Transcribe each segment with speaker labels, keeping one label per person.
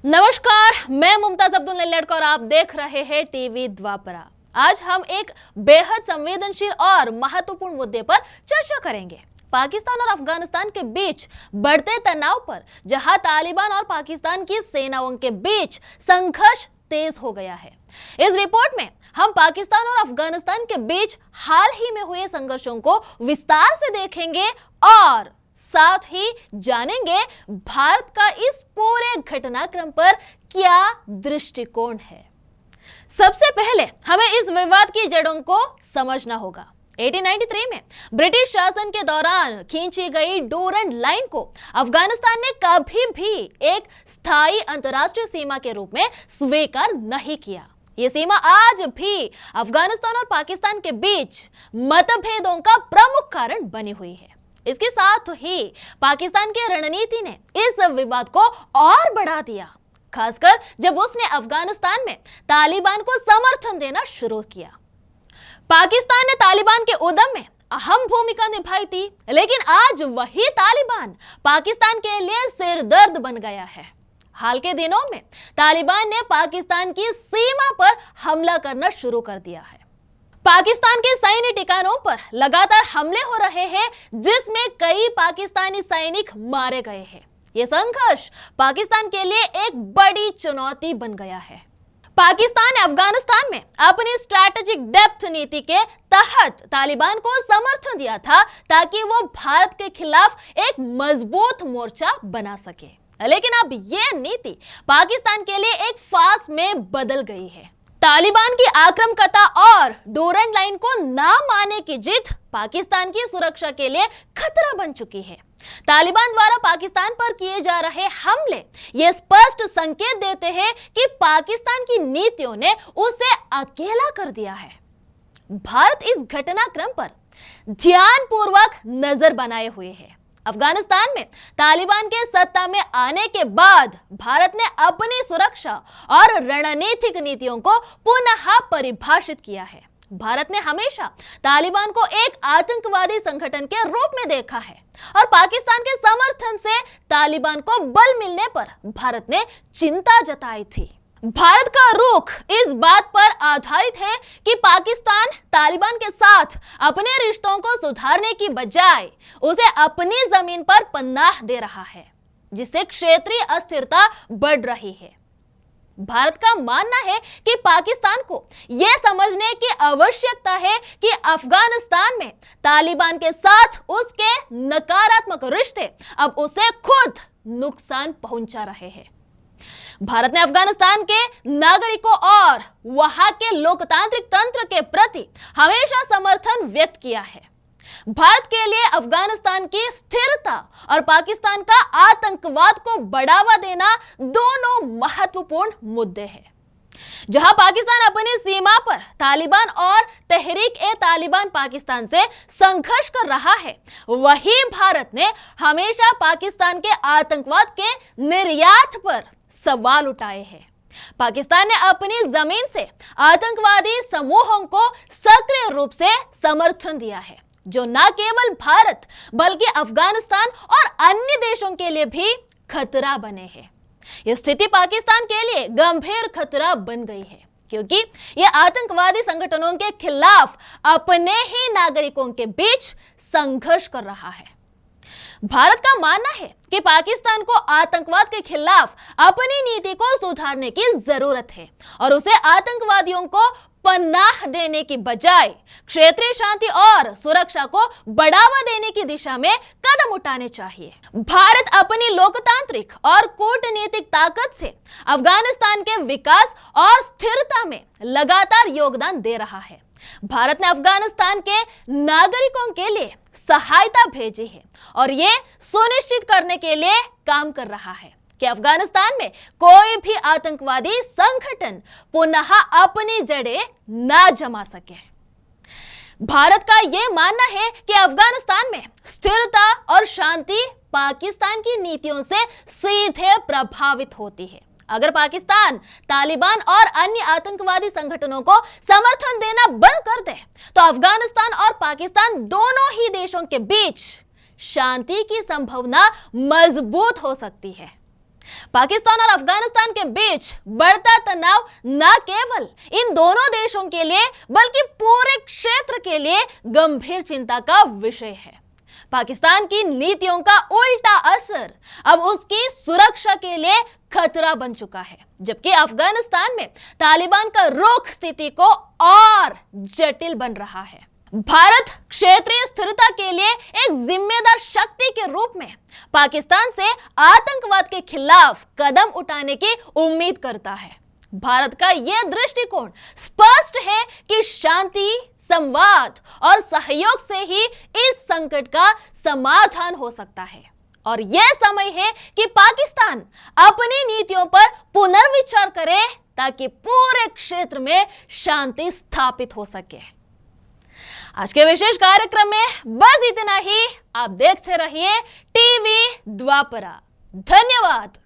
Speaker 1: नमस्कार, मैं मुमताज अब्दुल नल्लड़ और आप देख रहे हैं टीवी द्वापरा। आज हम एक बेहद संवेदनशील और महत्वपूर्ण मुद्दे पर चर्चा करेंगे। पाकिस्तान और अफगानिस्तान के बीच बढ़ते तनाव पर, जहां तालिबान और पाकिस्तान की सेनाओं के बीच संघर्ष तेज हो गया है। इस रिपोर्ट में हम पाकिस्तान और अफगानिस्तान के बीच हाल ही में हुए संघर्षों को विस्तार से देखेंगे और साथ ही जानेंगे भारत का इस पूरे घटनाक्रम पर क्या दृष्टिकोण है। सबसे पहले हमें इस विवाद की जड़ों को समझना होगा। 1893 में ब्रिटिश शासन के दौरान खींची गई डूरंड लाइन को अफगानिस्तान ने कभी भी एक स्थायी अंतर्राष्ट्रीय सीमा के रूप में स्वीकार नहीं किया। ये सीमा आज भी अफगानिस्तान और पाकिस्तान के बीच मतभेदों का प्रमुख कारण बनी हुई है। इसके साथ ही पाकिस्तान की रणनीति ने इस विवाद को और बढ़ा दिया, खासकर जब उसने अफगानिस्तान में तालिबान को समर्थन देना शुरू किया। पाकिस्तान ने तालिबान के उद्यम में अहम भूमिका निभाई थी, लेकिन आज वही तालिबान पाकिस्तान के लिए सिरदर्द बन गया है। हाल के दिनों में तालिबान ने पाकिस्तान की सीमा पर हमला करना शुरू कर दिया है। पाकिस्तान के सैन्य ठिकानों पर लगातार हमले हो रहे हैं, जिसमें कई पाकिस्तानी सैनिक मारे गए हैं। यह संघर्ष पाकिस्तान के लिए एक बड़ी चुनौती बन गया है। पाकिस्तान ने अफगानिस्तान में अपनी स्ट्रैटेजिक डेप्थ नीति के तहत तालिबान को समर्थन दिया था, ताकि वो भारत के खिलाफ एक मजबूत मोर्चा बना सके। लेकिन अब यह नीति पाकिस्तान के लिए एक फांस में बदल गई है। तालिबान की आक्रामकता और डूरंड लाइन को ना मानने की जिद पाकिस्तान की सुरक्षा के लिए खतरा बन चुकी है। तालिबान द्वारा पाकिस्तान पर किए जा रहे हमले ये स्पष्ट संकेत देते हैं कि पाकिस्तान की नीतियों ने उसे अकेला कर दिया है। भारत इस घटनाक्रम पर ध्यानपूर्वक नजर बनाए हुए है। अफगानिस्तान में तालिबान के सत्ता में आने के बाद भारत ने अपनी सुरक्षा और रणनीतिक नीतियों को पुनः परिभाषित किया है। भारत ने हमेशा तालिबान को एक आतंकवादी संगठन के रूप में देखा है और पाकिस्तान के समर्थन से तालिबान को बल मिलने पर भारत ने चिंता जताई थी। भारत का रुख इस बात पर आधारित है कि पाकिस्तान तालिबान के साथ अपने रिश्तों को सुधारने की बजाय उसे अपनी जमीन पर पनाह दे रहा है, जिससे क्षेत्रीय अस्थिरता बढ़ रही है। भारत का मानना है कि पाकिस्तान को यह समझने की आवश्यकता है कि अफगानिस्तान में तालिबान के साथ उसके नकारात्मक रिश्ते अब उसे खुद नुकसान पहुंचा रहे हैं। भारत ने अफगानिस्तान के नागरिकों और वहां के लोकतांत्रिक तंत्र के प्रति हमेशा समर्थन व्यक्त किया है। भारत के लिए अफगानिस्तान की स्थिरता और पाकिस्तान का आतंकवाद को बढ़ावा देना दोनों महत्वपूर्ण मुद्दे हैं। जहां पाकिस्तान अपनी सीमा पर तालिबान और तहरीक-ए-तालिबान पाकिस्तान से संघर्ष कर रहा है, वहीं भारत ने हमेशा पाकिस्तान के आतंकवाद के निर्यात पर सवाल उठाए हैं। पाकिस्तान ने अपनी जमीन से आतंकवादी समूहों को सक्रिय रूप से समर्थन दिया है, जो न केवल भारत बल्कि अफगानिस्तान और अन्य देशों के लिए भी खतरा बने हैं। यह स्थिति पाकिस्तान के लिए गंभीर खतरा बन गई है, क्योंकि यह आतंकवादी संगठनों के खिलाफ अपने ही नागरिकों के बीच संघर्ष कर रहा है। भारत का मानना है कि पाकिस्तान को आतंकवाद के खिलाफ अपनी नीति को सुधारने की जरूरत है और उसे आतंकवादियों को पनाह देने की बजाय क्षेत्रीय शांति और सुरक्षा को बढ़ावा देने की दिशा में कदम उठाने चाहिए। भारत अपनी लोकतांत्रिक और कूटनीतिक ताकत से अफगानिस्तान के विकास और स्थिरता में लगातार योगदान दे रहा है। भारत ने अफगानिस्तान के नागरिकों के लिए सहायता भेजी है और ये सुनिश्चित करने के लिए काम कर रहा है कि अफगानिस्तान में कोई भी आतंकवादी संगठन पुनः अपनी जड़ें ना जमा सके। भारत का यह मानना है कि अफगानिस्तान में स्थिरता और शांति पाकिस्तान की नीतियों से सीधे प्रभावित होती है। अगर पाकिस्तान तालिबान और अन्य आतंकवादी संगठनों को समर्थन देना बंद कर दे, तो अफगानिस्तान और पाकिस्तान दोनों ही देशों के बीच शांति की संभावना मजबूत हो सकती है। पाकिस्तान और अफगानिस्तान के बीच बढ़ता तनाव न केवल इन दोनों देशों के लिए बल्कि पूरे क्षेत्र के लिए गंभीर चिंता का विषय है। पाकिस्तान की नीतियों का उल्टा असर अब उसकी सुरक्षा के लिए खतरा बन चुका है, जबकि अफगानिस्तान में तालिबान का रुख स्थिति को और जटिल बन रहा है। भारत क्षेत्रीय स्थिरता के लिए एक जिम्मेदार शक्ति के रूप में पाकिस्तान से आतंकवाद के खिलाफ कदम उठाने की उम्मीद करता है। भारत का यह दृष्टिकोण स्पष्ट है कि शांति, संवाद और सहयोग से ही इस संकट का समाधान हो सकता है और यह समय है कि पाकिस्तान अपनी नीतियों पर पुनर्विचार करे ताकि पूरे क्षेत्र में शांति स्थापित हो सके। आज के विशेष कार्यक्रम में बस इतना ही। आप देखते रहिए टीवी द्वापरा। धन्यवाद।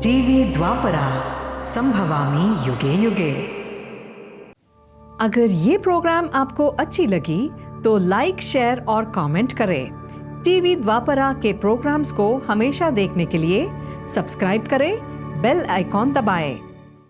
Speaker 2: टीवी द्वापरा, संभवामि युगे युगे। अगर ये प्रोग्राम आपको अच्छी लगी तो लाइक, शेयर और कमेंट करें। टीवी द्वापरा के प्रोग्राम्स को हमेशा देखने के लिए सब्सक्राइब करें, बेल आइकॉन दबाएं।